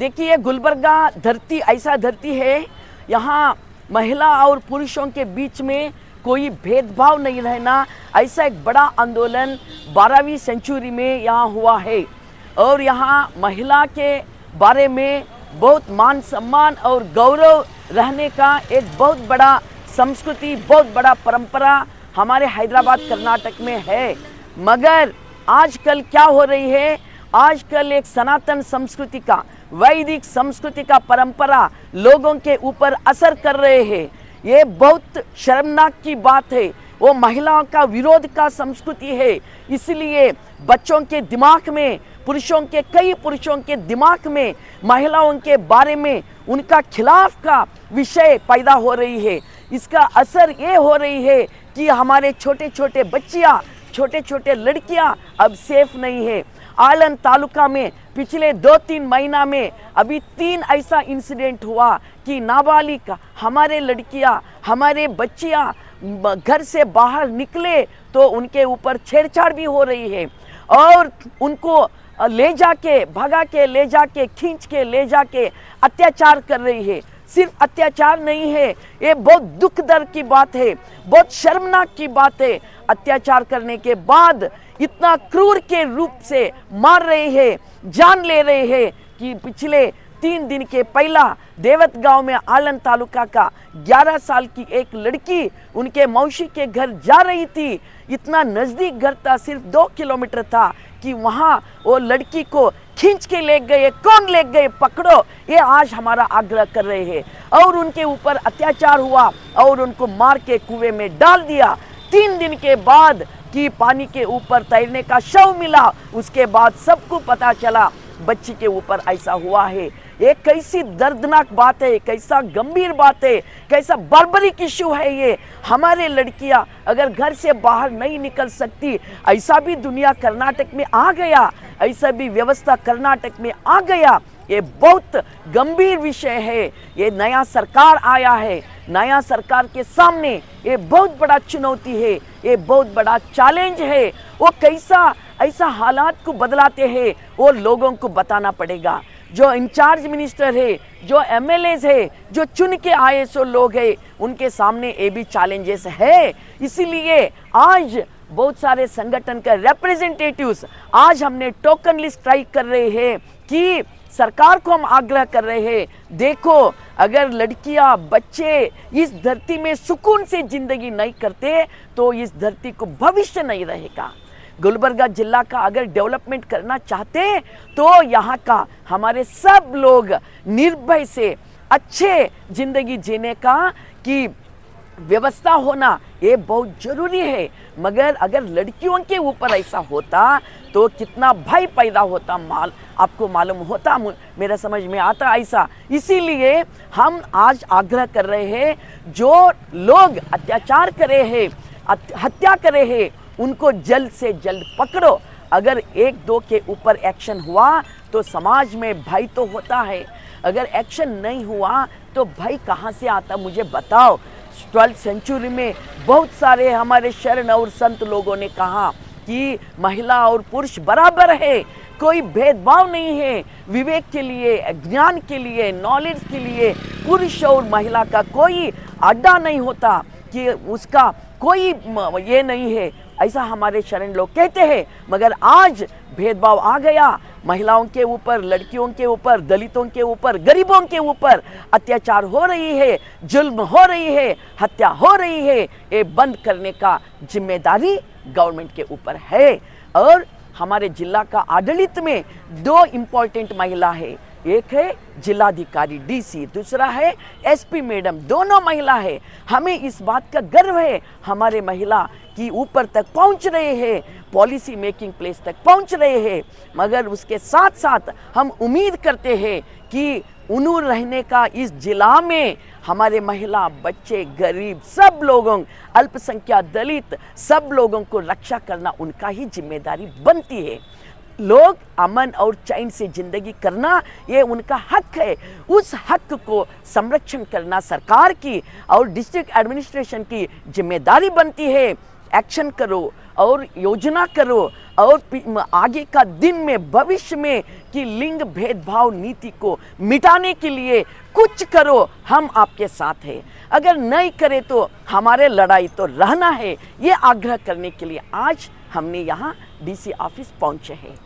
देखिए, गुलबर्गा धरती ऐसा धरती है, यहाँ महिला और पुरुषों के बीच में कोई भेदभाव नहीं रहना, ऐसा एक बड़ा आंदोलन 12वीं सेंचुरी में यहाँ हुआ है। और यहाँ महिला के बारे में बहुत मान सम्मान और गौरव रहने का एक बहुत बड़ा संस्कृति, बहुत बड़ा परंपरा हमारे हैदराबाद कर्नाटक में है। मगर आजकल क्या हो रही है, आजकल एक सनातन संस्कृति का, वैदिक संस्कृति का परंपरा लोगों के ऊपर असर कर रहे हैं। ये बहुत शर्मनाक की बात है। वो महिलाओं का विरोध का संस्कृति है। इसलिए बच्चों के दिमाग में, कई पुरुषों के दिमाग में महिलाओं के बारे में उनका खिलाफ का विषय पैदा हो रही है। इसका असर ये हो रही है कि हमारे छोटे छोटे बच्चियां, छोटे छोटे लड़कियां अब सेफ नहीं है। आलन तालुका में पिछले 2-3 महीना में अभी 3 ऐसा इंसिडेंट हुआ कि नाबालिग हमारे लड़कियां, हमारे बच्चियां घर से बाहर निकले तो उनके ऊपर छेड़छाड़ भी हो रही है और उनको ले जाके, भगा के ले जाके, खींच के ले जाके अत्याचार कर रही है। सिर्फ अत्याचार नहीं है, ये बहुत दुख दर्द की बात है, बहुत शर्मनाक की बात है। अत्याचार करने के बाद इतना क्रूर के रूप से मार रहे हैं, जान ले रहे हैं कि पिछले 3 दिन के पहला देवत गांव में आलन तालुका का 11 साल की एक लड़की उनके मौसी के घर जा रही थी। इतना नज़दीक घर था, सिर्फ 2 किलोमीटर था कि वहाँ वो लड़की को खींच के ले गए। कौन ले गए, पकड़ो, ये आज हमारा आग्रह कर रहे हैं। और उनके ऊपर अत्याचार हुआ और उनको मार के कुएं में डाल दिया। 3 दिन के बाद कि पानी के ऊपर तैरने का शव मिला, उसके बाद सबको पता चला बच्ची के ऊपर ऐसा हुआ है। ये कैसी दर्दनाक बात है, कैसा गंभीर बात है, कैसा बार्बरिक इशू है ये। हमारे लड़कियां अगर घर से बाहर नहीं निकल सकती, ऐसा भी दुनिया कर्नाटक में आ गया, ऐसा भी व्यवस्था कर्नाटक में आ गया। ये बहुत गंभीर विषय है। ये नया सरकार आया है, नया सरकार के सामने ये बहुत बड़ा चुनौती है, ये बहुत बड़ा चैलेंज है। वो कैसा ऐसा हालात को बदलाते हैं, वो लोगों को बताना पड़ेगा। जो इंचार्ज मिनिस्टर है, जो एमएलएज है, जो चुन के आए सो लोग हैं, उनके सामने ये भी चैलेंजेस है। इसीलिए आज बहुत सारे संगठन का रिप्रेजेंटेटिव्स, आज हमने टोकन लिस्ट स्ट्राइक कर रहे हैं कि सरकार को हम आग्रह कर रहे हैं, देखो अगर लड़कियां, बच्चे इस धरती में सुकून से जिंदगी नहीं करते तो इस धरती को भविष्य नहीं रहेगा। गुलबर्गा जिला का अगर डेवलपमेंट करना चाहते तो यहाँ का हमारे सब लोग निर्भय से अच्छे जिंदगी जीने का की व्यवस्था होना ये बहुत जरूरी है। मगर अगर लड़कियों के ऊपर ऐसा होता तो कितना भय पैदा होता, आपको मालूम होता, मेरा समझ में आता ऐसा। इसीलिए हम आज आग्रह कर रहे हैं, जो लोग अत्याचार करे हैं, हत्या करे हैं, उनको जल्द से जल्द पकड़ो। अगर 1-2 के ऊपर एक्शन हुआ तो समाज में भय तो होता है, अगर एक्शन नहीं हुआ तो भय कहाँ से आता, मुझे बताओ। 12वीं सेंचुरी में बहुत सारे हमारे शरण और संत लोगों ने कहा कि महिला और पुरुष बराबर है, कोई भेदभाव नहीं है। विवेक के लिए, ज्ञान के लिए, नॉलेज के लिए पुरुष और महिला का कोई अड्डा नहीं होता, कि उसका कोई ये नहीं है, ऐसा हमारे शरण लोग कहते हैं। मगर आज भेदभाव आ गया, महिलाओं के ऊपर, लड़कियों के ऊपर, दलितों के ऊपर, गरीबों के ऊपर अत्याचार हो रही है, जुल्म हो रही है, हत्या हो रही है। ये बंद करने का जिम्मेदारी गवर्नमेंट के ऊपर है। और हमारे जिला का आडलित में 2 इम्पोर्टेंट महिला है, एक है जिलाधिकारी डीसी, दूसरा है एसपी मैडम, दोनों महिला है। हमें इस बात का गर्व है, हमारे महिला की ऊपर तक पहुंच रहे हैं, पॉलिसी मेकिंग प्लेस तक पहुंच रहे हैं। मगर उसके साथ साथ हम उम्मीद करते हैं कि उनूर रहने का इस जिला में हमारे महिला, बच्चे, गरीब, सब लोगों, अल्पसंख्यक, दलित, सब लोगों को रक्षा करना उनका ही जिम्मेदारी बनती है। लोग अमन और चैन से जिंदगी करना ये उनका हक है। उस हक को संरक्षण करना सरकार की और डिस्ट्रिक्ट एडमिनिस्ट्रेशन की जिम्मेदारी बनती है। एक्शन करो और योजना करो और आगे का दिन में भविष्य में कि लिंग भेदभाव नीति को मिटाने के लिए कुछ करो, हम आपके साथ हैं। अगर नहीं करे तो हमारे लड़ाई तो रहना है, ये आग्रह करने के लिए आज हमने यहाँ डीसी ऑफिस पहुँचे हैं।